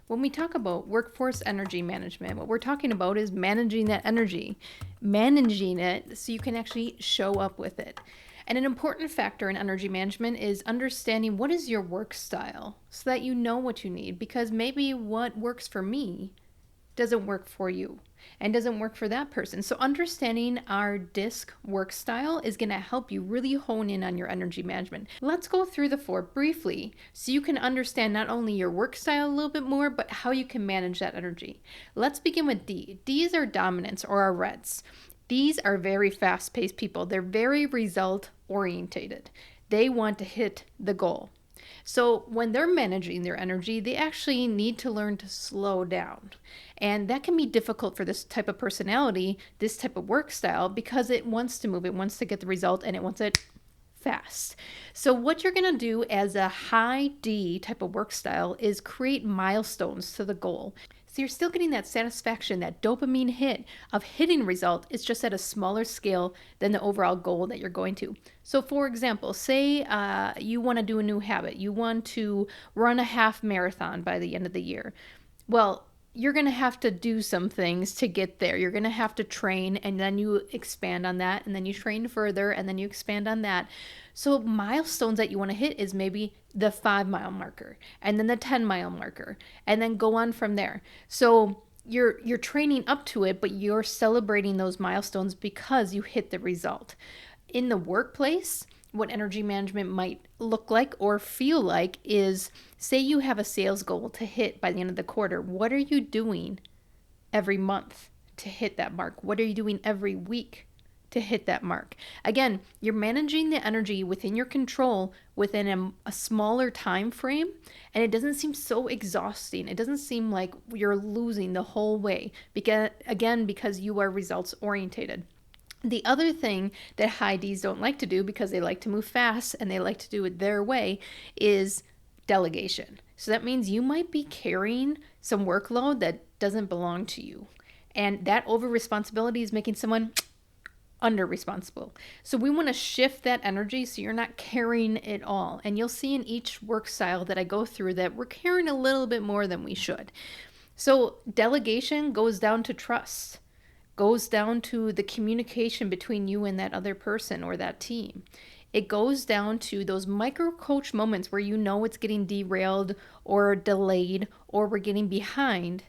When we talk about workforce energy management, what we're talking about is managing that energy, managing it so you can actually show up with it. And an important factor in energy management is understanding what is your work style so that you know what you need, because maybe what works for me doesn't work for you and doesn't work for that person. So understanding our DISC work style is going to help you really hone in on your energy management. Let's go through the 4 briefly so you can understand not only your work style a little bit more, but how you can manage that energy. Let's begin with D. D's are dominants, or our reds. These are very fast-paced people. They're very result-orientated. They want to hit the goal. So when they're managing their energy, they actually need to learn to slow down. And that can be difficult for this type of personality, this type of work style, because it wants to move, it wants to get the result, and it wants it fast. So what you're going to do as a high D type of work style is create milestones to the goal. So you're still getting that satisfaction, that dopamine hit of hitting result. It's just at a smaller scale than the overall goal that you're going to. So for example, say you want to do a new habit. You want to run a half marathon by the end of the year. Well, you're going to have to do some things to get there. You're going to have to train, and then you expand on that, and then you train further, and then you expand on that. So milestones that you want to hit is maybe the 5-mile marker, and then the 10-mile marker, and then go on from there. So you're training up to it, but you're celebrating those milestones because you hit the result. In the workplace, what energy management might look like or feel like is, say you have a sales goal to hit by the end of the quarter. What are you doing every month to hit that mark? What are you doing every week to hit that mark? Again, you're managing the energy within your control within a smaller time frame, and it doesn't seem so exhausting. It doesn't seem like you're losing the whole way, because you are results orientated. The other thing that high Ds don't like to do, because they like to move fast and they like to do it their way, is delegation. So that means you might be carrying some workload that doesn't belong to you. And that over responsibility is making someone under responsible. So we want to shift that energy so you're not carrying it all. And you'll see in each work style that I go through that we're carrying a little bit more than we should. So delegation goes down to trust. Goes down to the communication between you and that other person or that team. It goes down to those micro coach moments where you know it's getting derailed or delayed or we're getting behind,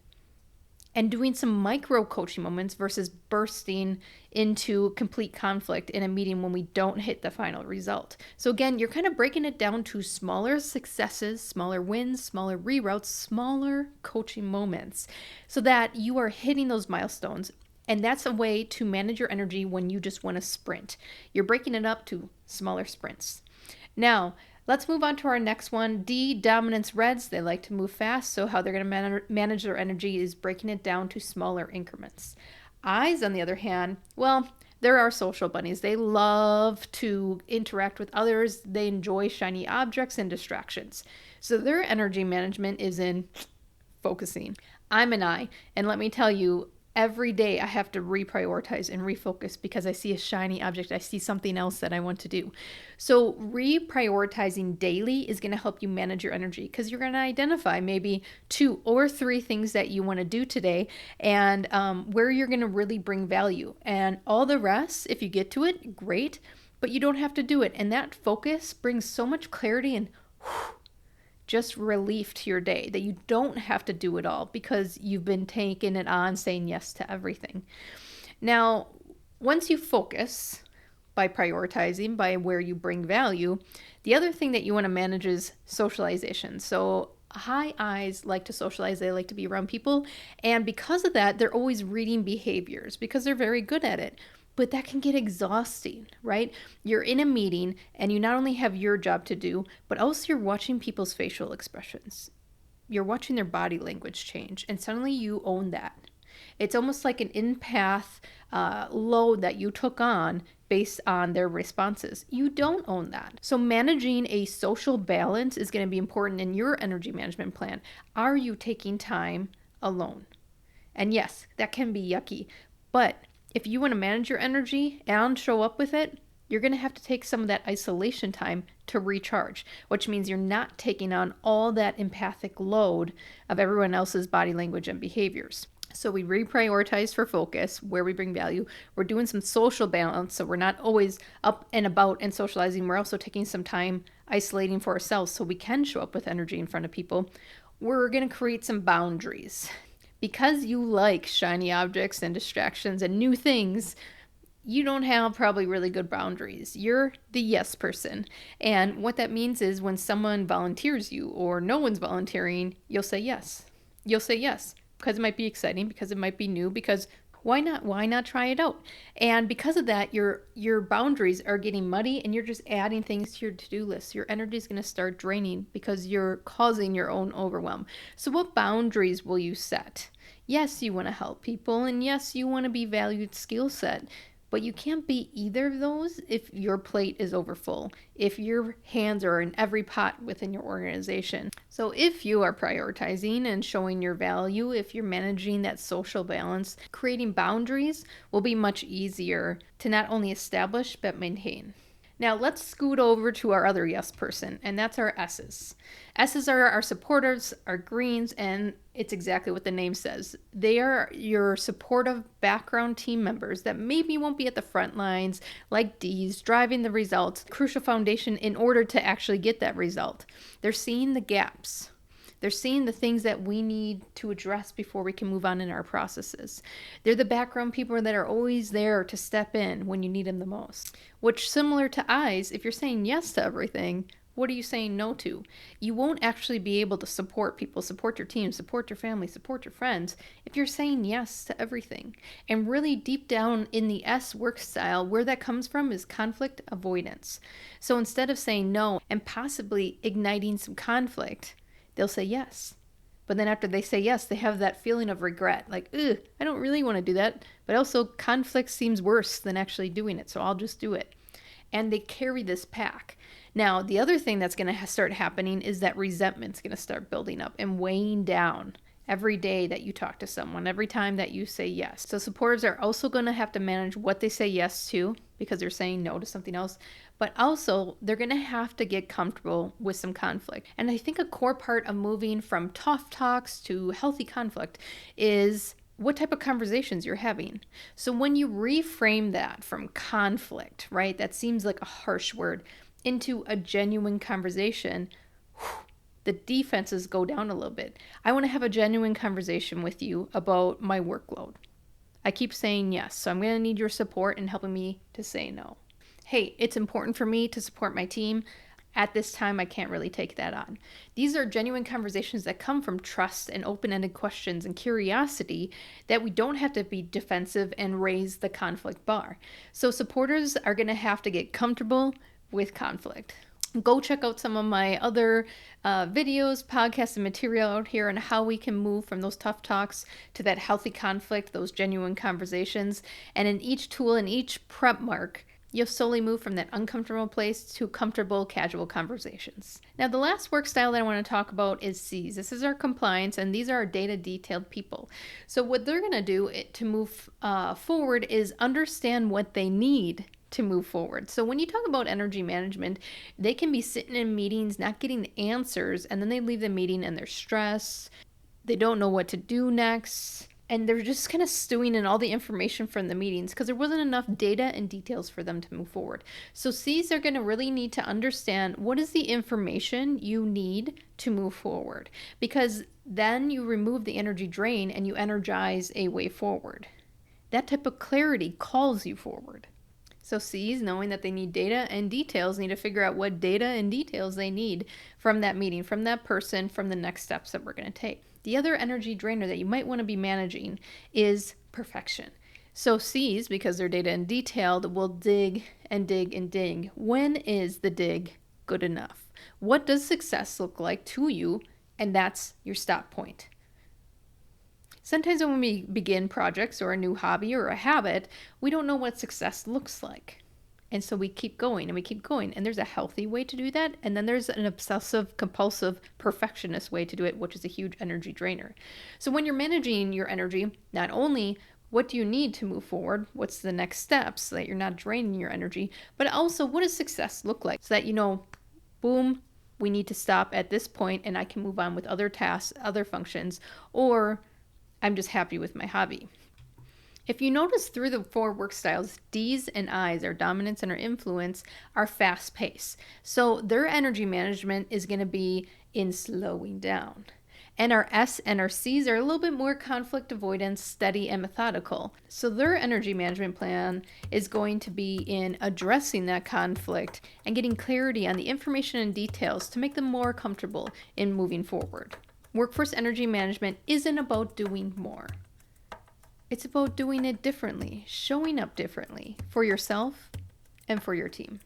and doing some micro coaching moments versus bursting into complete conflict in a meeting when we don't hit the final result. So again, you're kind of breaking it down to smaller successes, smaller wins, smaller reroutes, smaller coaching moments, so that you are hitting those milestones. And that's a way to manage your energy when you just want to sprint. You're breaking it up to smaller sprints. Now, let's move on to our next one. D, dominance reds. They like to move fast. So how they're going to manage their energy is breaking it down to smaller increments. I's, on the other hand, well, there are social bunnies. They love to interact with others. They enjoy shiny objects and distractions. So their energy management is in focusing. I'm an I, and let me tell you, every day I have to reprioritize and refocus because I see a shiny object. I see something else that I want to do. So reprioritizing daily is going to help you manage your energy, because you're going to identify maybe 2 or 3 things that you want to do today, and where you're going to really bring value. And all the rest, if you get to it, great, but you don't have to do it. And that focus brings so much clarity and just relief to your day, that you don't have to do it all because you've been taking it on, saying yes to everything. Now, once you focus by prioritizing, by where you bring value, the other thing that you want to manage is socialization. So high I's like to socialize. They like to be around people. And because of that, they're always reading behaviors because they're very good at it. But that can get exhausting, right? You're in a meeting and you not only have your job to do, but also you're watching people's facial expressions. You're watching their body language change, and suddenly you own that. It's almost like an in-path load that you took on based on their responses. You don't own that. So managing a social balance is going to be important in your energy management plan. Are you taking time alone? And yes, that can be yucky, but if you want to manage your energy and show up with it, you're going to have to take some of that isolation time to recharge, which means you're not taking on all that empathic load of everyone else's body language and behaviors. So we reprioritize for focus, where we bring value. We're doing some social balance, so we're not always up and about and socializing. We're also taking some time isolating for ourselves so we can show up with energy in front of people. We're going to create some boundaries. Because you like shiny objects and distractions and new things, you don't have probably really good boundaries. You're the yes person. And what that means is when someone volunteers you or no one's volunteering, you'll say yes. You'll say yes because it might be exciting, because it might be new, because why not? Why not try it out? And because of that, your boundaries are getting muddy and you're just adding things to your to-do list. Your energy is going to start draining because you're causing your own overwhelm. So what boundaries will you set? Yes, you want to help people, and yes, you want to be valued skill set. But you can't be either of those if your plate is overfull, if your hands are in every pot within your organization. So if you are prioritizing and showing your value, if you're managing that social balance, creating boundaries will be much easier to not only establish but maintain. Now let's scoot over to our other yes person, and that's our S's. S's are our supporters, our greens, and it's exactly what the name says. They are your supportive background team members that maybe won't be at the front lines like D's, driving the results, crucial foundation in order to actually get that result. They're seeing the gaps. They're seeing the things that we need to address before we can move on in our processes. They're the background people that are always there to step in when you need them the most. Which, similar to I's, if you're saying yes to everything, what are you saying no to? You won't actually be able to support people, support your team, support your family, support your friends if you're saying yes to everything. And really deep down in the S work style, where that comes from is conflict avoidance. So instead of saying no and possibly igniting some conflict, they'll say yes. But then after they say yes, they have that feeling of regret. Like, I don't really want to do that. But also conflict seems worse than actually doing it. So I'll just do it. And they carry this pack. Now, the other thing that's going to start happening is that resentment's going to start building up and weighing down every day that you talk to someone, every time that you say yes. So supporters are also going to have to manage what they say yes to because they're saying no to something else. But also, they're going to have to get comfortable with some conflict. And I think a core part of moving from tough talks to healthy conflict is what type of conversations you're having. So when you reframe that from conflict, right, that seems like a harsh word, into a genuine conversation, the defenses go down a little bit. I want to have a genuine conversation with you about my workload. I keep saying yes, so I'm going to need your support in helping me to say no. Hey, it's important for me to support my team. At this time, I can't really take that on. These are genuine conversations that come from trust and open-ended questions and curiosity that we don't have to be defensive and raise the conflict bar. So supporters are going to have to get comfortable with conflict. Go check out some of my other videos, podcasts, and material out here on how we can move from those tough talks to that healthy conflict, those genuine conversations. And in each tool, in each prep mark, you'll slowly move from that uncomfortable place to comfortable, casual conversations. Now, the last work style that I want to talk about is C's. This is our compliance, and these are our data-detailed people. So what they're going to do to move forward is understand what they need to move forward. So when you talk about energy management, they can be sitting in meetings, not getting the answers, and then they leave the meeting and they're stressed. They don't know what to do next. And they're just kind of stewing in all the information from the meetings because there wasn't enough data and details for them to move forward. So C's are going to really need to understand what is the information you need to move forward, because then you remove the energy drain and you energize a way forward. That type of clarity calls you forward. So C's, knowing that they need data and details, need to figure out what data and details they need from that meeting, from that person, from the next steps that we're going to take. The other energy drainer that you might want to be managing is perfection. So C's, because they're data and detailed, will dig and dig and dig. When is the dig good enough? What does success look like to you? And that's your stop point. Sometimes when we begin projects or a new hobby or a habit, we don't know what success looks like. And so we keep going and we keep going. And there's a healthy way to do that. And then there's an obsessive, compulsive, perfectionist way to do it, which is a huge energy drainer. So when you're managing your energy, not only What do you need to move forward? What's the next steps so that you're not draining your energy? But also, what does success look like so that you know, boom, we need to stop at this point and I can move on with other tasks, other functions, or I'm just happy with my hobby. If you notice through the 4 work styles, D's and I's, our dominance and our influence, are fast paced. So their energy management is going to be in slowing down. And our S and our C's are a little bit more conflict avoidance, steady, and methodical. So their energy management plan is going to be in addressing that conflict and getting clarity on the information and details to make them more comfortable in moving forward. Workforce energy management isn't about doing more. It's about doing it differently, showing up differently for yourself and for your team.